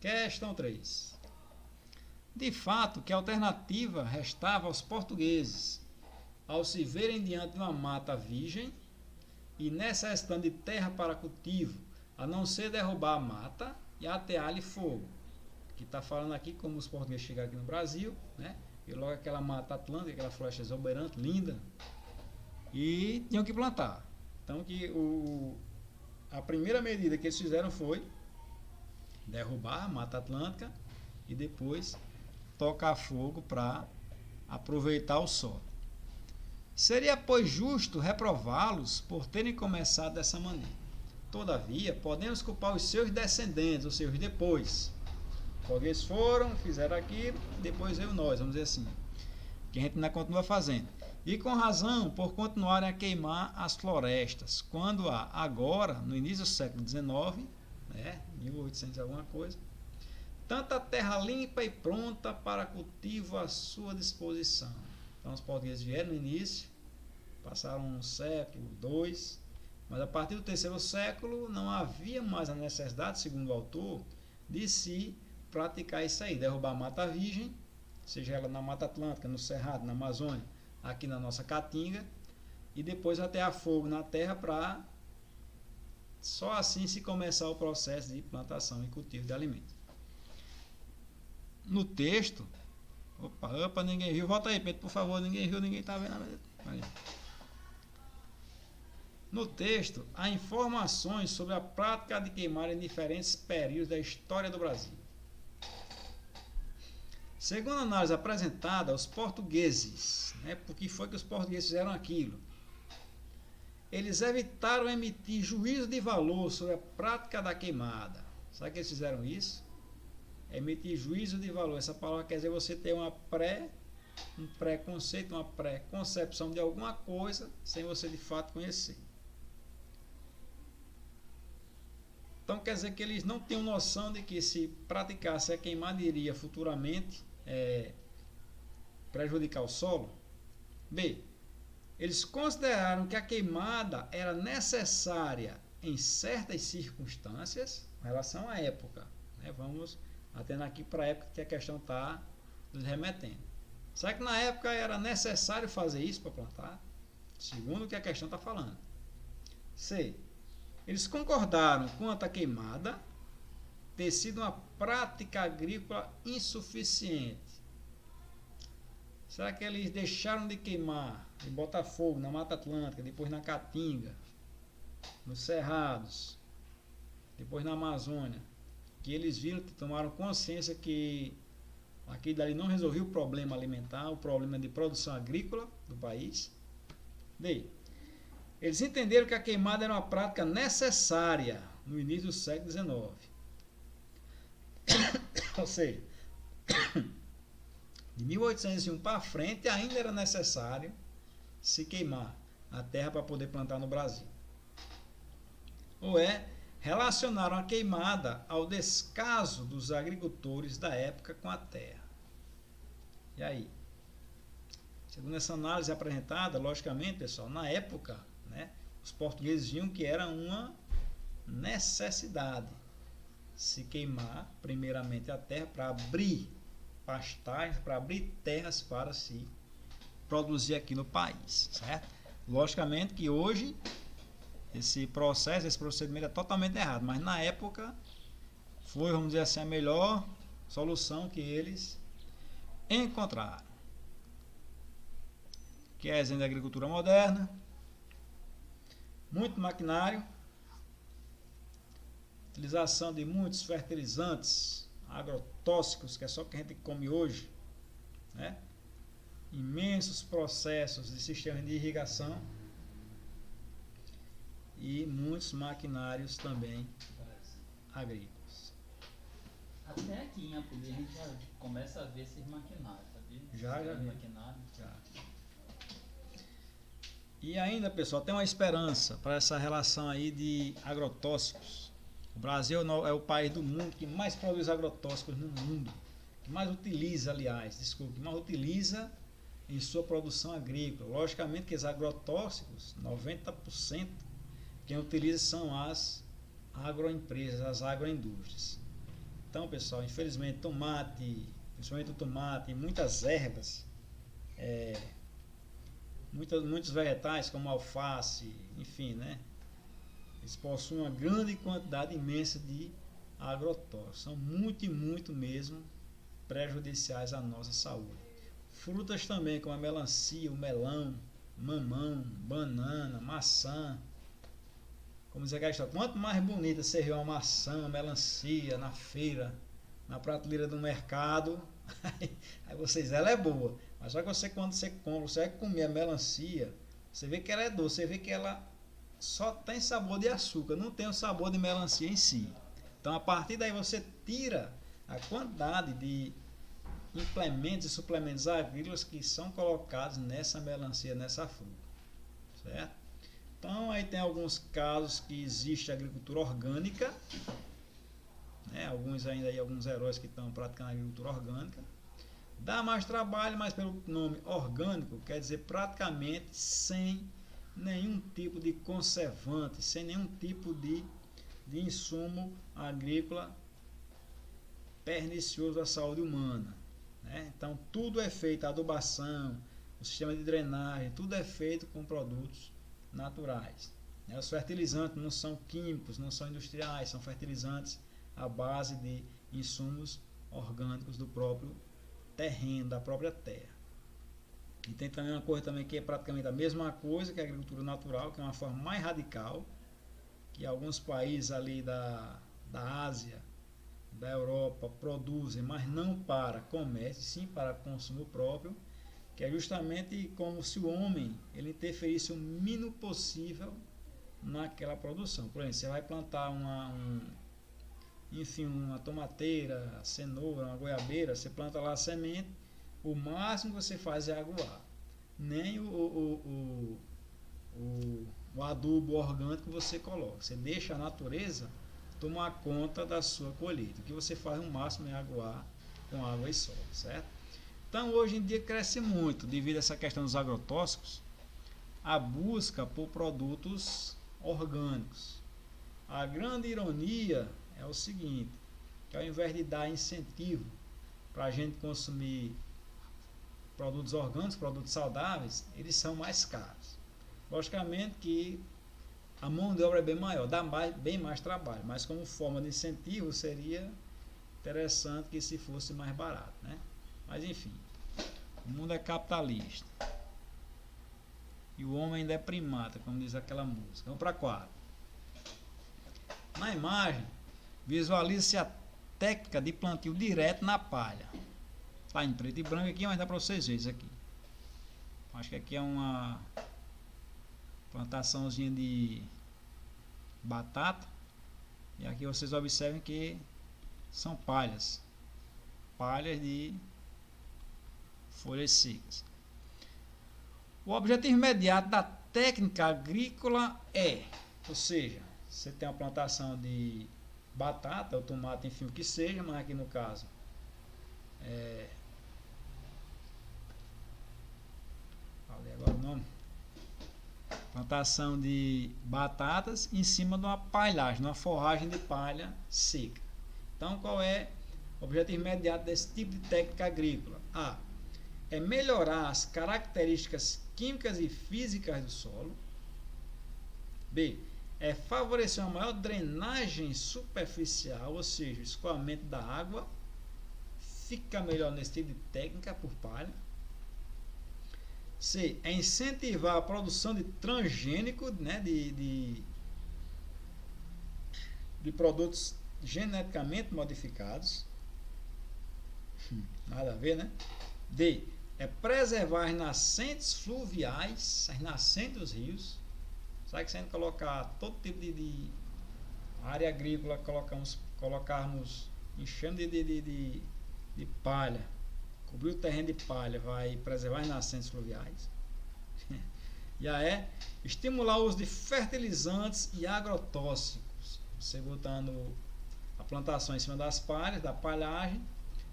Questão 3. De fato, que alternativa restava aos portugueses ao se verem diante de uma mata virgem e necessitando de terra para cultivo, a não ser derrubar a mata e atear-lhe fogo? Que está falando aqui como os portugueses chegaram aqui no Brasil, né? E logo aquela mata atlântica, aquela floresta exuberante, linda, e tinham que plantar. Então a primeira medida que eles fizeram foi derrubar a Mata Atlântica e depois tocar fogo para aproveitar o sol. Seria, pois, justo reprová-los por terem começado dessa maneira. Todavia, podemos culpar os seus descendentes, ou seja, os depois. Porque eles foram, fizeram aquilo, depois veio nós, vamos dizer assim. Que a gente ainda continua fazendo. E com razão, por continuarem a queimar as florestas, quando há agora, no início do século XIX, 1800 alguma coisa, tanta terra limpa e pronta para cultivo à sua disposição. Então os portugueses vieram no início, passaram um século, dois, mas a partir do terceiro século não havia mais a necessidade, segundo o autor, de se praticar isso aí, derrubar a mata virgem, seja ela na Mata Atlântica, no Cerrado, na Amazônia, aqui na nossa Caatinga, e depois atear fogo na terra para só assim se começar o processo de plantação e cultivo de alimentos. No texto, opa, ninguém viu, volta aí, Pedro, por favor, ninguém viu, ninguém está vendo. Aí. No texto, há informações sobre a prática de queimar em diferentes períodos da história do Brasil. Segundo a análise apresentada, os portugueses, por que foi que os portugueses fizeram aquilo? Eles evitaram emitir juízo de valor sobre a prática da queimada. Sabe que eles fizeram isso? Emitir juízo de valor. Essa palavra quer dizer você ter um preconceito, uma pré-concepção de alguma coisa sem você de fato conhecer. Então quer dizer que eles não tinham noção de que se praticasse a queimada iria futuramente prejudicar o solo. B. Eles consideraram que a queimada era necessária em certas circunstâncias, em relação à época. Vamos atendo aqui para a época que a questão está nos remetendo. Será que na época era necessário fazer isso para plantar? Segundo o que a questão está falando. C. Eles concordaram quanto à queimada ter sido uma prática agrícola insuficiente. Será que eles deixaram de queimar, de botar fogo na Mata Atlântica, depois na Caatinga, nos Cerrados, depois na Amazônia, que eles viram, que tomaram consciência que aquilo dali não resolvia o problema alimentar, o problema de produção agrícola do país? D. Eles entenderam que a queimada era uma prática necessária no início do século XIX. Ou seja, de 1801 para frente ainda era necessário se queimar a terra para poder plantar no Brasil. Ou relacionaram a queimada ao descaso dos agricultores da época com a terra. E aí? Segundo essa análise apresentada, logicamente, pessoal, na época, os portugueses viam que era uma necessidade se queimar primeiramente a terra para abrir pastagens, para abrir terras para se produzir aqui no país, certo? Logicamente que hoje esse processo, esse procedimento é totalmente errado, mas na época foi, vamos dizer assim, a melhor solução que eles encontraram. Que é a exemplo da agricultura moderna, muito maquinário, utilização de muitos fertilizantes, agrotóxicos, que é só o que a gente come hoje, imensos processos de sistemas de irrigação e muitos maquinários também agrícolas. Até aqui em Apulia a gente já começa a ver esses maquinários, sabia? Já vi. Maquinário. Já. E ainda, pessoal, tem uma esperança para essa relação aí de agrotóxicos. O Brasil é o país do mundo que mais produz agrotóxicos no mundo, que mais utiliza, que mais utiliza em sua produção agrícola. Logicamente que os agrotóxicos, 90%, quem utiliza são as agroempresas, as agroindústrias. Então, pessoal, infelizmente, tomate, principalmente o tomate e muitas ervas, muitos vegetais como alface, enfim, né? Eles possuem uma grande quantidade imensa de agrotóxicos. São muito e muito mesmo prejudiciais à nossa saúde. Frutas também, como a melancia, o melão, mamão, banana, maçã. Como dizer aquela história, quanto mais bonita você vê uma maçã, uma melancia na feira, na prateleira do mercado, aí você diz, ela é boa. Mas só que você, quando você compra, você vai comer a melancia, você vê que ela é doce, você vê que ela só tem sabor de açúcar, não tem o sabor de melancia em si. Então, a partir daí você tira a quantidade de implementos e suplementos agrícolas que são colocados nessa melancia, nessa fruta, certo? Então, aí tem alguns casos que existe agricultura orgânica, né? Alguns ainda aí, alguns heróis que estão praticando agricultura orgânica. Dá mais trabalho, mas pelo nome orgânico, quer dizer praticamente sem nenhum tipo de conservante, sem nenhum tipo de insumo agrícola pernicioso à saúde humana, né? Então tudo é feito, a adubação, o sistema de drenagem, tudo é feito com produtos naturais, né? Os fertilizantes não são químicos, não são industriais, são fertilizantes à base de insumos orgânicos do próprio terreno, da própria terra. E tem também uma coisa também que é praticamente a mesma coisa que a agricultura natural, que é uma forma mais radical, que alguns países ali da Ásia, da Europa produzem, mas não para comércio, sim para consumo próprio, que é justamente como se o homem ele interferisse o mínimo possível naquela produção. Por exemplo, você vai plantar uma tomateira, cenoura, uma goiabeira, você planta lá a semente, o máximo que você faz é aguar. Nem o adubo orgânico você coloca. Você deixa a natureza tomar conta da sua colheita. O que você faz no máximo é aguar com água e sol, certo? Então hoje em dia cresce muito, devido a essa questão dos agrotóxicos, a busca por produtos orgânicos. A grande ironia é o seguinte, que ao invés de dar incentivo para a gente consumir produtos orgânicos, produtos saudáveis, eles são mais caros. Logicamente que a mão de obra é bem maior, dá bem mais trabalho, mas como forma de incentivo seria interessante que se fosse mais barato, né? Mas enfim, o mundo é capitalista e o homem ainda é primata, como diz aquela música. Vamos para 4. Na imagem, visualize-se a técnica de plantio direto na palha. Está em preto e branco aqui, mas dá para vocês verem isso aqui. Acho que aqui é uma plantaçãozinha de batata. E aqui vocês observem que são palhas de folhas secas. O objetivo imediato da técnica agrícola ou seja, você tem uma plantação de batata ou tomate, enfim, o que seja, mas aqui no caso falei agora o nome, plantação de batatas em cima de uma palhagem, de uma forragem de palha seca. Então qual é o objetivo imediato desse tipo de técnica agrícola? A. É melhorar as características químicas e físicas do solo. B. É favorecer uma maior drenagem superficial, ou seja, o escoamento da água fica melhor nesse tipo de técnica por palha. C. É incentivar a produção de transgênico, né, de produtos geneticamente modificados. Nada a ver, né? D. É preservar as nascentes fluviais, as nascentes dos rios. Sabe que se a gente colocar todo tipo de área agrícola, colocarmos enchendo de palha, cobrir o terreno de palha, vai preservar as nascentes fluviais. E aí, estimular o uso de fertilizantes e agrotóxicos. Você botando a plantação em cima das palhas, da palhagem,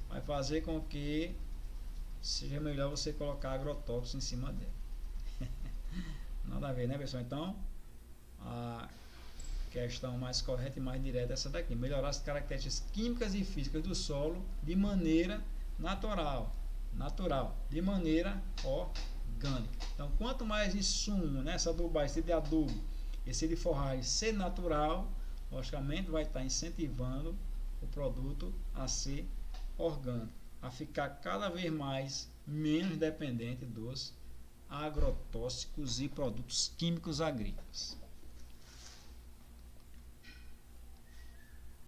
vai fazer com que seja melhor você colocar agrotóxicos em cima dela. Nada a ver, né, pessoal? Então, questão mais correta e mais direta é essa daqui: melhorar as características químicas e físicas do solo de maneira natural, de maneira orgânica. Então, quanto mais insumo nessa adubagem, esse de adubo, esse de forragem ser natural, logicamente vai estar incentivando o produto a ser orgânico, a ficar cada vez mais menos dependente dos agrotóxicos e produtos químicos agrícolas.